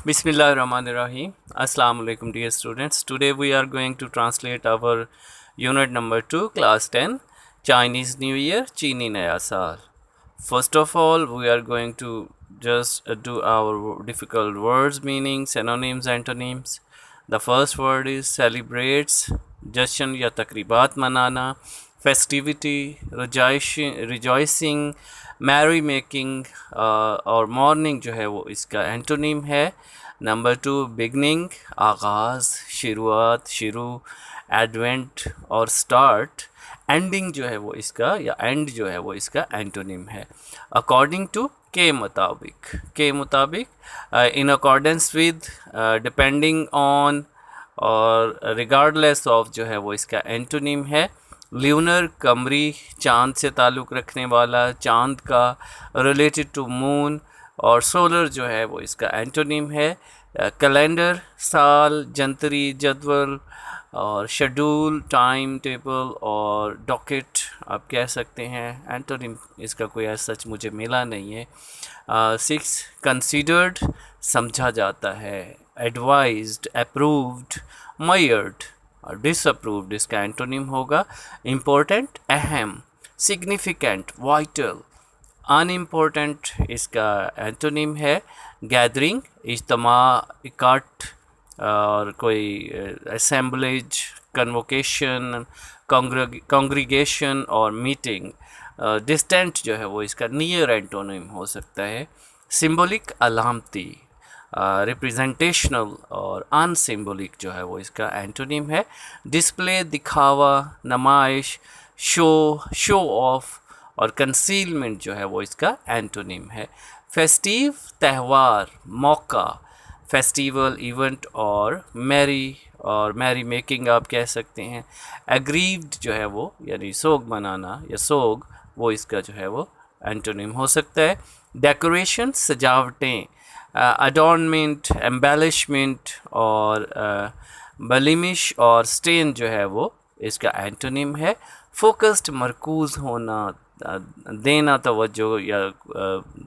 Bismillahirrahmanirrahim. Assalamu alaikum dear students. Today we are going to translate our unit number 2 class 10 Chinese New Year Chini Naya Saal. First of all we are going to just do our difficult words meaning synonyms antonyms. The first word is celebrates जश्न या तकरीबात मनाना festivity rejoicing Mary making और morning जो है वो इसका antonym है। Number 2 beginning आगाज़ शुरुआत शुरू एडवेंट और स्टार्ट एंडिंग जो है वो इसका या एंड जो है वो इसका एंटोनिम है। अकॉर्डिंग टू के मुताबिक in accordance with depending on और रिगार्डलेस ऑफ जो है वो इसका एंटोनिम है। ल्यूनर कमरी चाँद से ताल्लुक़ रखने वाला चाँद का रिलेटेड टू मून और सोलर जो है वो इसका एंटोनिम है। कैलेंडर साल जंतरी जदवल और शेड्यूल टाइम टेबल और डॉकेट आप कह सकते हैं। एंटोनिम इसका कोई ऐसा सच मुझे मिला नहीं है। 6 कंसीडर्ड समझा जाता है एडवाइज्ड अप्रूव्ड मयर्ड और डिसअप्रूव्ड इसका एंटोनिम होगा। इम्पोर्टेंट अहम सिग्निफिकेंट वाइटल अनइम्पोर्टेंट इसका एंटोनिम है। गैदरिंग इज्तमा इकट्ठ और कोई असेंबलेज कन्वोकेशन कॉन्ग्रीगेशन और मीटिंग। डिस्टेंट जो है वो इसका नियर एंटोनिम हो सकता है। सिंबॉलिक अलामती रिप्रेजेंटेशनल और अनसिम्बोलिक जो है वो इसका एंटोनिम है। डिस्प्ले दिखावा नमाइश शो ऑफ और कंसीलमेंट जो है वो इसका एंटोनिम है। फेस्टिव त्यौहार मौका फेस्टिवल इवेंट और मैरी मेकिंग आप कह सकते हैं। एग्रीव्ड जो है वो यानी सोग मनाना या सोग वो इसका जो है वो एंटोनिम हो सकता है। डेकोरेशन सजावटें अडॉर्नमेंट एम्बेलिशमेंट और बलिमिश और स्टेन जो है वो इसका एंटोनिम है। फोकस्ड मरकूज़ होना देना तवज्जो या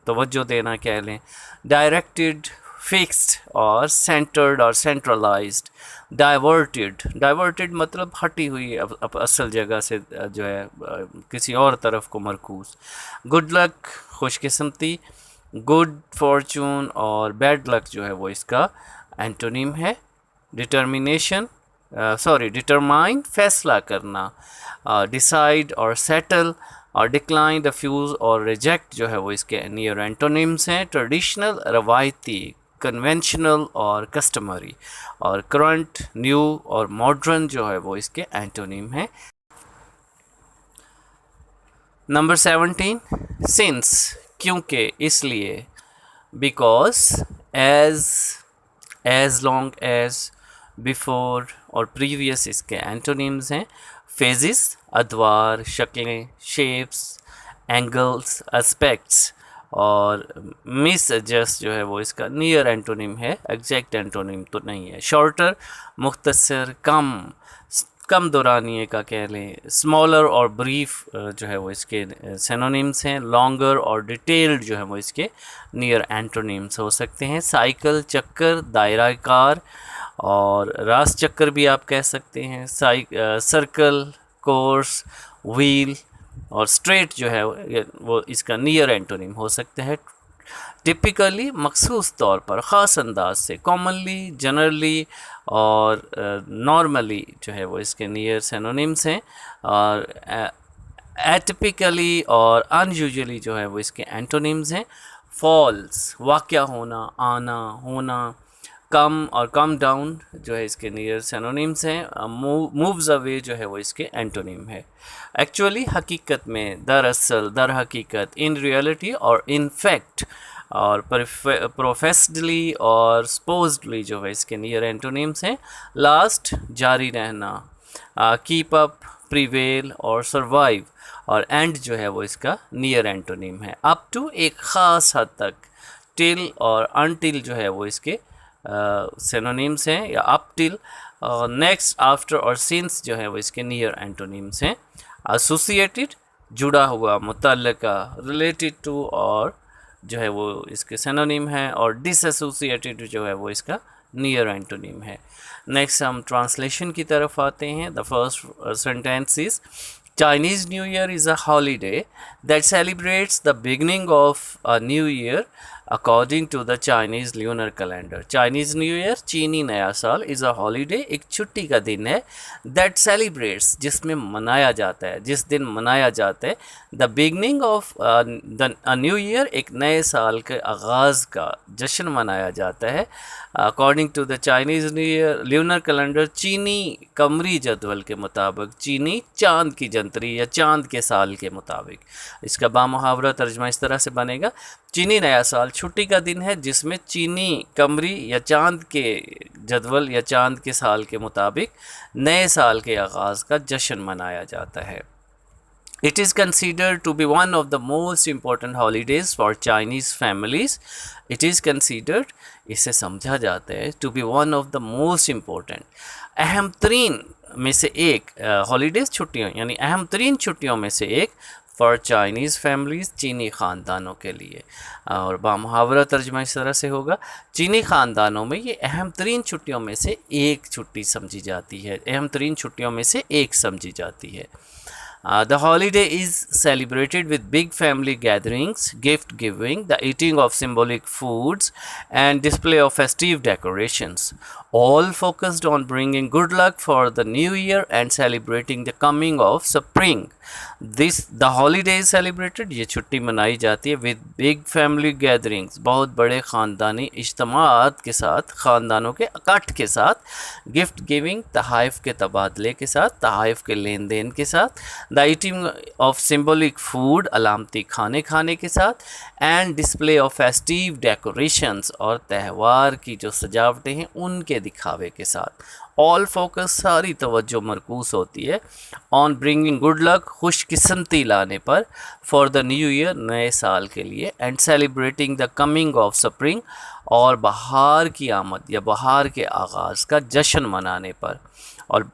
तवज्जो देना कह लें। डायरेक्टेड फिक्स्ड और सेंटर्ड और सेंट्रलाइज्ड। डाइवर्टेड मतलब हटी हुई अब असल जगह से जो है किसी और तरफ को मरकूज़। गुड लक खुशकिस्मती गुड फॉर्चून और बैड लक जो है वो इसका एंटोनिम है। डिटरमाइन फैसला करना। डिसाइड और सेटल और डिक्लाइन रिफ्यूज़ और रिजेक्ट जो है वो इसके नियर एंटोनिम्स हैं। ट्रेडिशनल रवायती कन्वेंशनल और कस्टमरी और करंट न्यू और मॉडर्न जो है वो इसके एंटोनिम हैं। नंबर 17 सिंस क्योंकि इसलिए। Because as long as before और प्रीवियस इसके एंटोनिम्स हैं। फेजेस अदवार शक्लें शेप्स एंगल्स एस्पेक्ट्स और मिस एडजस्ट जो है वो इसका नियर एंटोनिम है। एग्जैक्ट एंटोनिम तो नहीं है। शॉर्टर मुख्तसर कम दौरानिए का कह लें। स्मॉलर और ब्रीफ जो है वो इसके सिनोनिम्स हैं। लॉन्गर और डिटेल्ड जो है वो इसके नियर एंटोनिम्स हो सकते हैं। साइकिल चक्कर दायराकार और रास चक्कर भी आप कह सकते हैं। सर्कल कोर्स व्हील और स्ट्रेट जो है वो इसका नियर एंटोनिम हो सकता है। टिपिकली मखसूस तौर पर ख़ास अंदाज से। कॉमनली जनरली और नॉर्मली जो है वो इसके नियर सिनोनिम्स हैं। और एटिपिकली और अनयूजुअली जो है वो इसके एंटोनिम्स हैं। फॉल्स वाक़या होना आना होना। कम और कम डाउन जो है इसके नियर सिनोनिम्स हैं। मूव्स अवे जो है वो इसके एंटोनिम है। एक्चुअली हकीकत में दरअसल दर हकीकत इन रियलिटी और इन फैक्ट और प्रोफेस्डली और सपोज्डली जो है इसके नियर एंटोनिम्स हैं। लास्ट जारी रहना कीप अप प्रिवेल और सर्वाइव और एंड जो है वो इसका नियर एंटोनिम है। अप टू एक ख़ास हद तक। टिल और अनटिल जो है वो इसके सिनोनिम्स हैं या अप टिल। नेक्स्ट आफ्टर और सिंस जो है वो इसके नियर एंटोनिम्स हैं। एसोसिएटेड जुड़ा हुआ मुतल्लका रिलेटेड टू और जो है वो इसके सिनोनिम है, और डिसएसोसिएटेड जो है वो इसका नियर एंटोनिम है। नेक्स्ट हम ट्रांसलेशन की तरफ आते हैं। The first sentence is Chinese New Year is a holiday that celebrates the beginning of a new year according to the Chinese lunar calendar. Chinese New Year, चीनी नया साल, is a holiday, एक छुट्टी का दिन है, that celebrates, जिसमें मनाया जाता है, जिस दिन मनाया जाता है, the beginning of a new year, एक नए साल के आगाज़ का जश्न मनाया जाता है। According to the Chinese new year lunar calendar, चीनी कमरी जदवल के मुताबिक, चीनी चांद की जंतरी या चांद के साल के मुताबिक। इसका बामुहावरा तर्जमा इस तरह से बनेगा, चीनी नया साल छुट्टी का दिन है जिसमें चीनी कमरी या चांद के जदवल या चांद के साल के मुताबिक नए साल के आगाज़ का जश्न मनाया जाता है। It is considered to be one of the most important holidays for Chinese families. It is considered, इसे समझा जाता है, to be one of the most important, अहम तरीन में से एक, हॉलीडेज़ छुट्टियों यानी अहम तरीन छुट्टियों में से एक फॉर चाइनीज़ फैमिलीज़, चीनी ख़ानदानों के लिए। और बामुहावरा तर्जमा इस तरह से होगा, चीनी ख़ानदानों में ये अहम तरीन छुट्टियों में से एक छुट्टी समझी जाती है, अहम तरीन छुट्टियों में से एक समझी जाती है। The holiday is celebrated with big family gatherings, gift giving, the eating of symbolic foods, and display of festive decorations, all focused on bringing good luck for the new year and celebrating the coming of spring. The holiday is celebrated, ये छुट्टी मनाई जाती है with big family gatherings, बहुत बड़े ख़ानदानी इज्तमाआत के साथ, ख़ानदानों के इकट्ठ के साथ, गिफ्ट गिविंग, तहाइफ के तबादले के साथ, तहाइफ के लेन देन के साथ, the eating of symbolic food, अलामती खाने खाने के साथ, and display of festive decorations, और त्यौहार की जो सजावटें हैं उनके दिखावे के साथ। ऑल फोकस, सारी तवज्जो मरकूज़ होती है ऑन ब्रिंगिंग गुड लक, खुशकिस्मती लाने पर, फॉर द न्यू ईयर, नए साल के लिए, and celebrating the coming of spring, और बहार की आमद या बहार के आगाज़ का जश्न मनाने पर। और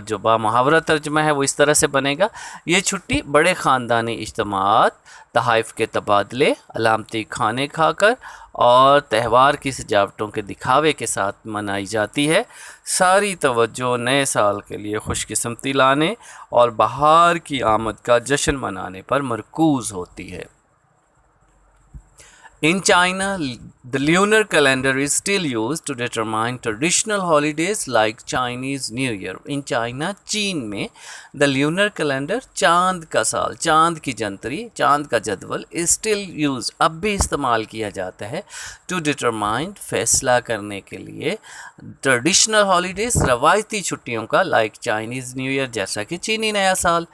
जो बामुहावरा तर्जमा है वो इस तरह से बनेगा, ये छुट्टी बड़े ख़ानदानी इज्तमाआत, तहाइफ के तबादले, अलामती खाने खाकर और त्यौहार की सजावटों के दिखावे के साथ मनाई जाती है। सारी तवज्जो नए साल के लिए खुशकिस्मती लाने और बहार की आमद का जश्न मनाने पर मरकूज़ होती है। In China, the lunar calendar is still used to determine traditional holidays like Chinese New Year. In China, चीन में the lunar calendar, चांद का साल, चांद की जंतरी, चांद का जदवल is still used, अब भी इस्तेमाल किया जाता है to determine, फैसला करने के लिए, traditional holidays, रवायती छुट्टियों का, like Chinese New Year, जैसा कि चीनी नया साल।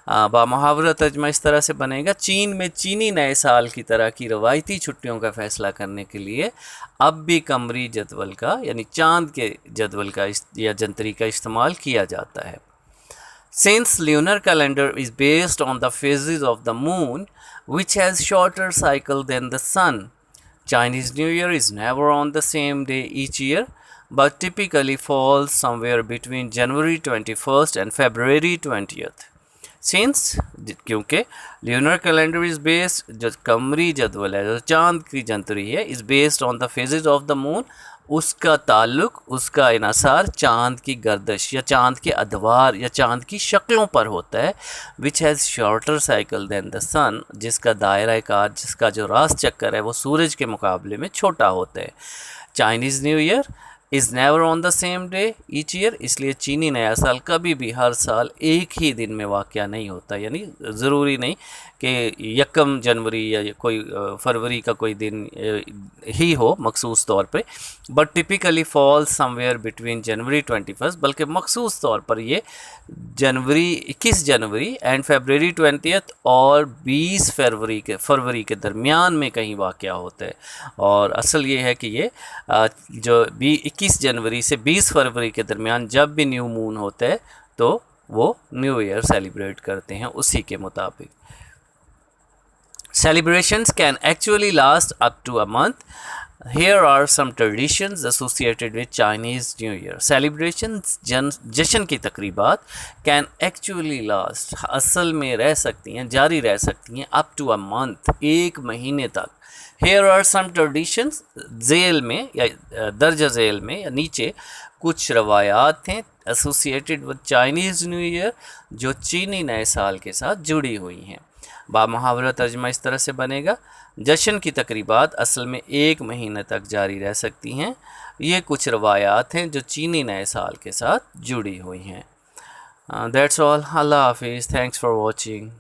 बामुहावरा तर्जमा इस तरह से बनेगा, चीन में चीनी नए साल की तरह की रवायती छुट्टियों का फ़ैसला करने के लिए अब भी कमरी जदवल का यानी चांद के जदवल का या जंतरी का इस्तेमाल किया जाता है। Since lunar calendar is based on the phases of the moon, which has shorter cycle than the sun, Chinese New Year is never on the same day each year, but typically falls somewhere between January 21st and February 20th. Since, क्योंकि lunar calendar is based, जो कमरी जदवल है, जो चांद की जंतरी है, is based on the phases of the moon, उसका ताल्लुक, उसका इनासार चांद की गर्दश या चांद के अदवार या चांद की शक्लों पर होता है, which has shorter cycle than the sun, जिसका दायरा कार, जिसका जो रास चक्कर है वो सूरज के मुकाबले में छोटा होता है। Chinese new year is never on the same day each year, इसलिए चीनी नया साल कभी भी हर साल एक ही दिन में वाक़या नहीं होता, यानी ज़रूरी नहीं कि यकम जनवरी या कोई फरवरी का कोई दिन ही हो मखसूस तौर पे, but typically fall somewhere between January 21, बल्कि मखसूस तौर पर ये जनवरी 21 जनवरी एंड फरवरी 20 और 20 फरवरी के दरमियान में कहीं वाक़या होता है। और असल ये है कि ये जो 21 जनवरी से 20 फरवरी के दरमियान जब भी न्यू मून होता है तो वो न्यू ईयर सेलिब्रेट करते हैं उसी के मुताबिक। Celebrations can actually last up to a month. Here are some traditions associated with Chinese New Year. Celebrations, जश्न की तकरीबात, can actually last, असल में रह सकती हैं, जारी रह सकती हैं, up to a month, एक महीने तक। हेयर आर सम ट्रेडिशंस, झेल में या दर्ज झेल में या नीचे कुछ रवायात हैं associated with Chinese new year, जो चीनी नए साल के साथ जुड़ी हुई हैं। बामुहावरा तर्जमा इस तरह से बनेगा, जश्न की तकरीबात असल में 1 महीने तक जारी रह सकती हैं। ये कुछ रवायात हैं जो चीनी नए साल के साथ जुड़ी हुई हैं। That's all. अल्लाह हाफिज़। Thanks for watching.